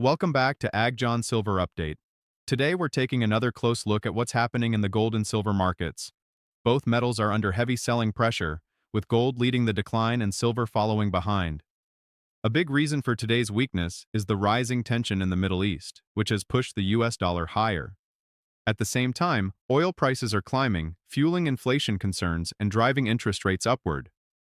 Welcome back to John Silver Update. Today we're taking another close look at what's happening in the gold and silver markets. Both metals are under heavy selling pressure, with gold leading the decline and silver following behind. A big reason for today's weakness is the rising tension in the Middle East, which has pushed the US dollar higher. At the same time, oil prices are climbing, fueling inflation concerns and driving interest rates upward.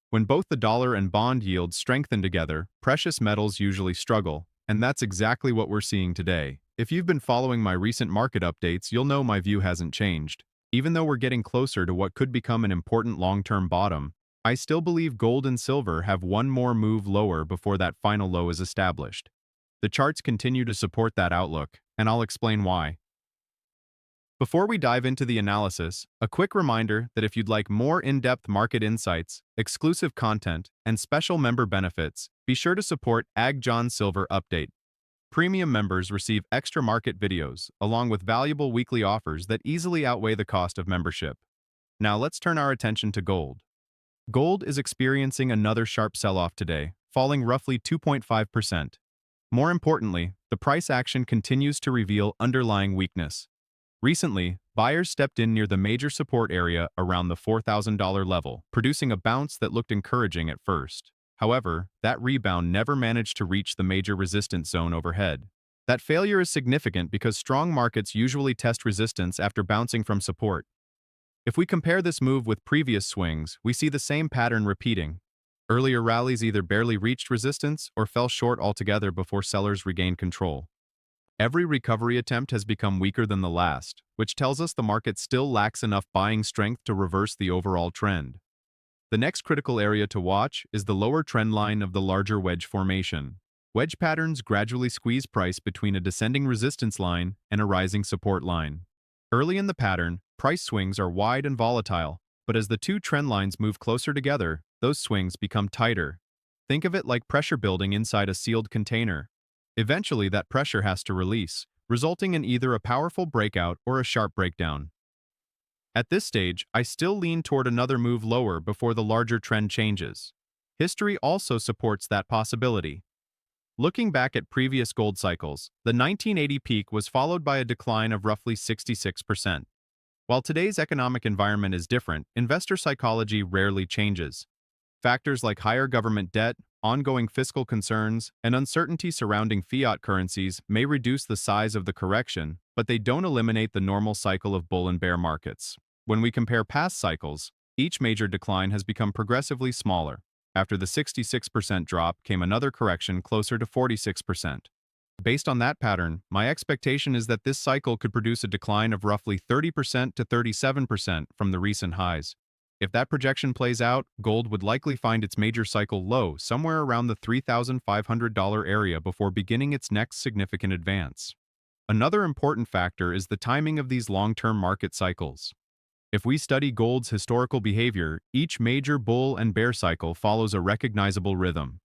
When both the dollar and bond yields strengthen together, precious metals usually struggle, and that's exactly what we're seeing today. If you've been following my recent market updates, you'll know my view hasn't changed. Even though we're getting closer to what could become an important long-term bottom, I still believe gold and silver have one more move lower before that final low is established. The charts continue to support that outlook, and I'll explain why. Before we dive into the analysis, a quick reminder that if you'd like more in-depth market insights, exclusive content, and special member benefits, be sure to support John Silver Update. Premium members receive extra market videos, along with valuable weekly offers that easily outweigh the cost of membership. Now let's turn our attention to gold. Gold is experiencing another sharp sell-off today, falling roughly 2.5%. More importantly, the price action continues to reveal underlying weakness. Recently, buyers stepped in near the major support area around the $4,000 level, producing a bounce that looked encouraging at first. However, that rebound never managed to reach the major resistance zone overhead. That failure is significant because strong markets usually test resistance after bouncing from support. If we compare this move with previous swings, we see the same pattern repeating. Earlier rallies either barely reached resistance or fell short altogether before sellers regained control. Every recovery attempt has become weaker than the last, which tells us the market still lacks enough buying strength to reverse the overall trend. The next critical area to watch is the lower trend line of the larger wedge formation. Wedge patterns gradually squeeze price between a descending resistance line and a rising support line. Early in the pattern, price swings are wide and volatile, but as the two trend lines move closer together, those swings become tighter. Think of it like pressure building inside a sealed container. Eventually, that pressure has to release, resulting in either a powerful breakout or a sharp breakdown. At this stage, I still lean toward another move lower before the larger trend changes. History also supports that possibility. Looking back at previous gold cycles, the 1980 peak was followed by a decline of roughly 66%. While today's economic environment is different, investor psychology rarely changes. Factors like higher government debt, ongoing fiscal concerns, and uncertainty surrounding fiat currencies may reduce the size of the correction, but they don't eliminate the normal cycle of bull and bear markets. When we compare past cycles, each major decline has become progressively smaller. After the 66% drop came another correction closer to 46%. Based on that pattern, my expectation is that this cycle could produce a decline of roughly 30% to 37% from the recent highs. If that projection plays out, gold would likely find its major cycle low somewhere around the $3,500 area before beginning its next significant advance. Another important factor is the timing of these long-term market cycles. If we study gold's historical behavior, each major bull and bear cycle follows a recognizable rhythm.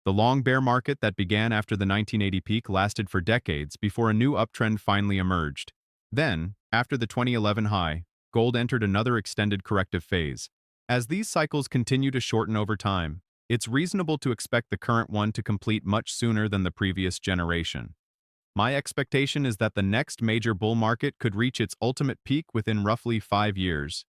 The long bear market that began after the 1980 peak lasted for decades before a new uptrend finally emerged. Then, after the 2011 high, gold entered another extended corrective phase. As these cycles continue to shorten over time, it's reasonable to expect the current one to complete much sooner than the previous generation. My expectation is that the next major bull market could reach its ultimate peak within roughly 5 years.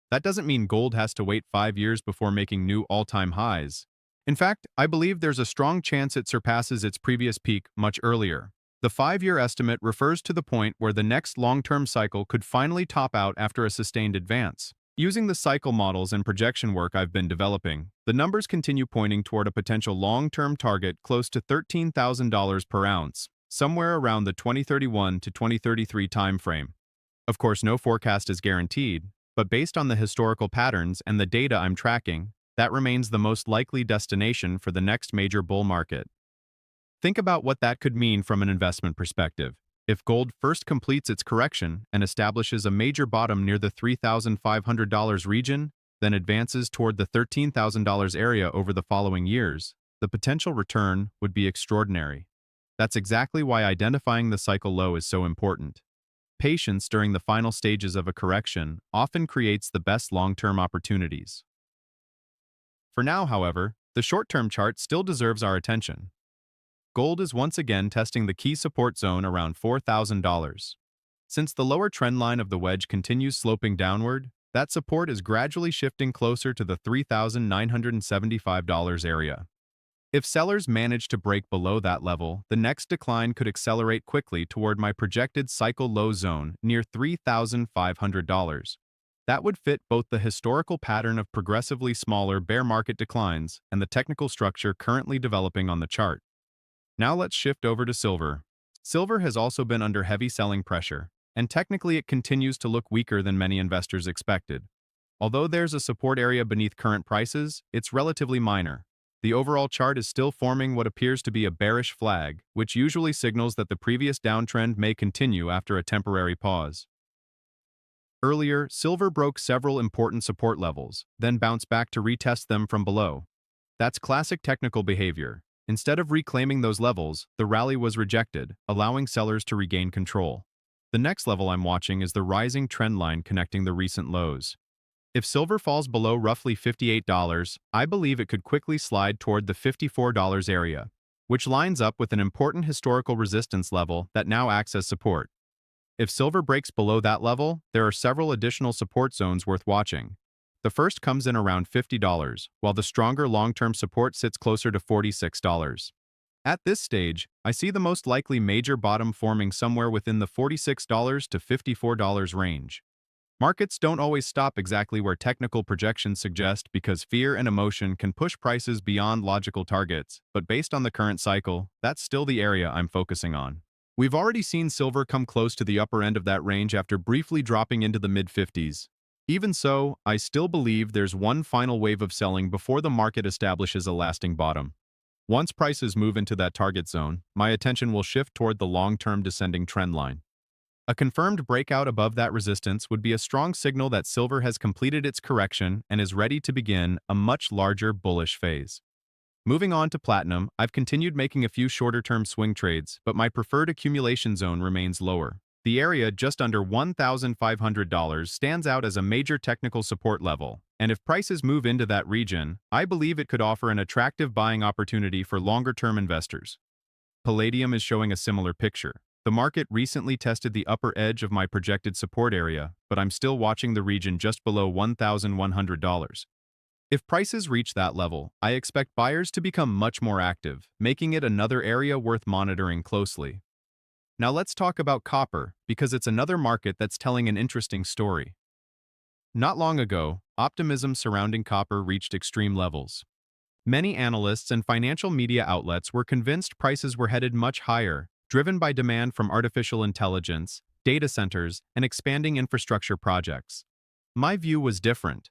That doesn't mean gold has to wait 5 years before making new all-time highs. In fact, I believe there's a strong chance it surpasses its previous peak much earlier. The 5-year estimate refers to the point where the next long-term cycle could finally top out after a sustained advance. Using the cycle models and projection work I've been developing, the numbers continue pointing toward a potential long-term target close to $13,000 per ounce, somewhere around the 2031 to 2033 timeframe. Of course, no forecast is guaranteed, but based on the historical patterns and the data I'm tracking, that remains the most likely destination for the next major bull market. Think about what that could mean from an investment perspective. If gold first completes its correction and establishes a major bottom near the $3,500 region, then advances toward the $13,000 area over the following years, the potential return would be extraordinary. That's exactly why identifying the cycle low is so important. Patience during the final stages of a correction often creates the best long-term opportunities. For now, however, the short-term chart still deserves our attention. gold is once again testing the key support zone around $4,000. Since the lower trend line of the wedge continues sloping downward, that support is gradually shifting closer to the $3,975 area. If sellers manage to break below that level, the next decline could accelerate quickly toward my projected cycle low zone near $3,500. That would fit both the historical pattern of progressively smaller bear market declines and the technical structure currently developing on the chart. Now let's shift over to silver. Silver has also been under heavy selling pressure, and technically it continues to look weaker than many investors expected. Although there's a support area beneath current prices, it's relatively minor. The overall chart is still forming what appears to be a bearish flag, which usually signals that the previous downtrend may continue after a temporary pause. Earlier, silver broke several important support levels, then bounced back to retest them from below. That's classic technical behavior. Instead of reclaiming those levels, the rally was rejected, allowing sellers to regain control. The next level I'm watching is the rising trend line connecting the recent lows. If silver falls below roughly $58, I believe it could quickly slide toward the $54 area, which lines up with an important historical resistance level that now acts as support. If silver breaks below that level, there are several additional support zones worth watching. The first comes in around $50, while the stronger long-term support sits closer to $46. At this stage, I see the most likely major bottom forming somewhere within the $46 to $54 range. Markets don't always stop exactly where technical projections suggest because fear and emotion can push prices beyond logical targets, but based on the current cycle, that's still the area I'm focusing on. We've already seen silver come close to the upper end of that range after briefly dropping into the mid-50s. Even so, I still believe there's one final wave of selling before the market establishes a lasting bottom. Once prices move into that target zone, my attention will shift toward the long-term descending trend line. A confirmed breakout above that resistance would be a strong signal that silver has completed its correction and is ready to begin a much larger bullish phase. Moving on to platinum, I've continued making a few shorter-term swing trades, but my preferred accumulation zone remains lower. The area just under $1,500 stands out as a major technical support level, and if prices move into that region, I believe it could offer an attractive buying opportunity for longer-term investors. Palladium is showing a similar picture. The market recently tested the upper edge of my projected support area, but I'm still watching the region just below $1,100. If prices reach that level, I expect buyers to become much more active, making it another area worth monitoring closely. Now let's talk about copper, because it's another market that's telling an interesting story. Not long ago, optimism surrounding copper reached extreme levels. Many analysts and financial media outlets were convinced prices were headed much higher, driven by demand from artificial intelligence, data centers, and expanding infrastructure projects. My view was different.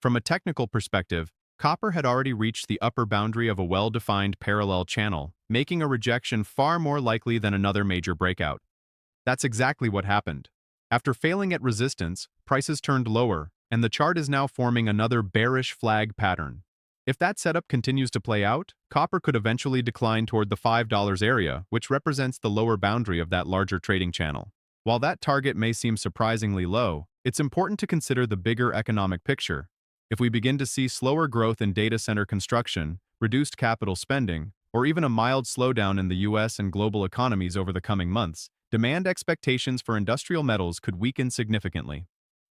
From a technical perspective, copper had already reached the upper boundary of a well-defined parallel channel, making a rejection far more likely than another major breakout. That's exactly what happened. After failing at resistance, prices turned lower, and the chart is now forming another bearish flag pattern. If that setup continues to play out, copper could eventually decline toward the $5 area, which represents the lower boundary of that larger trading channel. While that target may seem surprisingly low, it's important to consider the bigger economic picture. If we begin to see slower growth in data center construction, reduced capital spending, or even a mild slowdown in the US and global economies over the coming months, demand expectations for industrial metals could weaken significantly.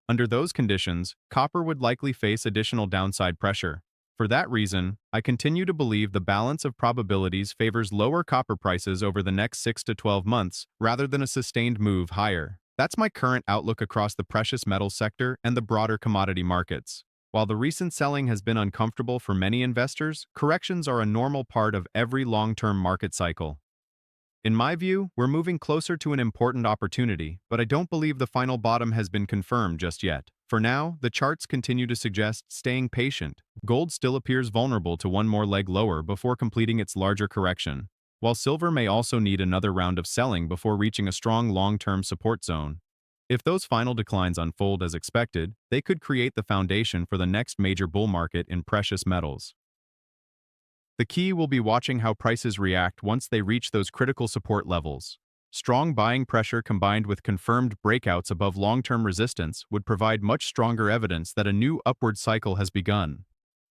Under those conditions, copper would likely face additional downside pressure. For that reason, I continue to believe the balance of probabilities favors lower copper prices over the next 6 to 12 months rather than a sustained move higher. That's my current outlook across the precious metals sector and the broader commodity markets. While the recent selling has been uncomfortable for many investors, corrections are a normal part of every long-term market cycle. In my view, we're moving closer to an important opportunity, but I don't believe the final bottom has been confirmed just yet. For now, the charts continue to suggest staying patient. Gold still appears vulnerable to one more leg lower before completing its larger correction, while silver may also need another round of selling before reaching a strong long-term support zone. If those final declines unfold as expected, they could create the foundation for the next major bull market in precious metals. The key will be watching how prices react once they reach those critical support levels. Strong buying pressure combined with confirmed breakouts above long-term resistance would provide much stronger evidence that a new upward cycle has begun.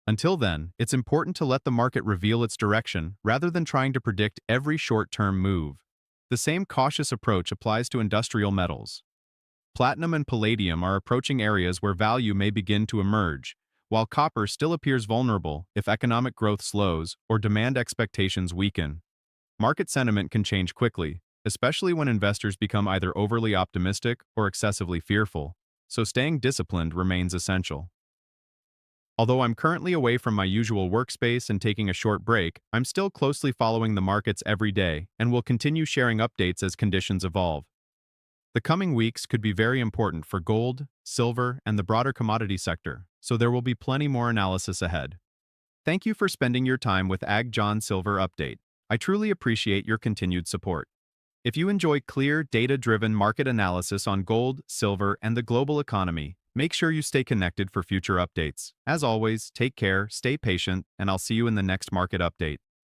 Until then, it's important to let the market reveal its direction rather than trying to predict every short-term move. The same cautious approach applies to industrial metals. Platinum and palladium are approaching areas where value may begin to emerge, while copper still appears vulnerable if economic growth slows or demand expectations weaken. Market sentiment can change quickly, especially when investors become either overly optimistic or excessively fearful, so staying disciplined remains essential. Although I'm currently away from my usual workspace and taking a short break, I'm still closely following the markets every day and will continue sharing updates as conditions evolve. The coming weeks could be very important for gold, silver, and the broader commodity sector, so there will be plenty more analysis ahead. Thank you for spending your time with John Silver Update. I truly appreciate your continued support. If you enjoy clear, data-driven market analysis on gold, silver, and the global economy, make sure you stay connected for future updates. As always, take care, stay patient, and I'll see you in the next market update.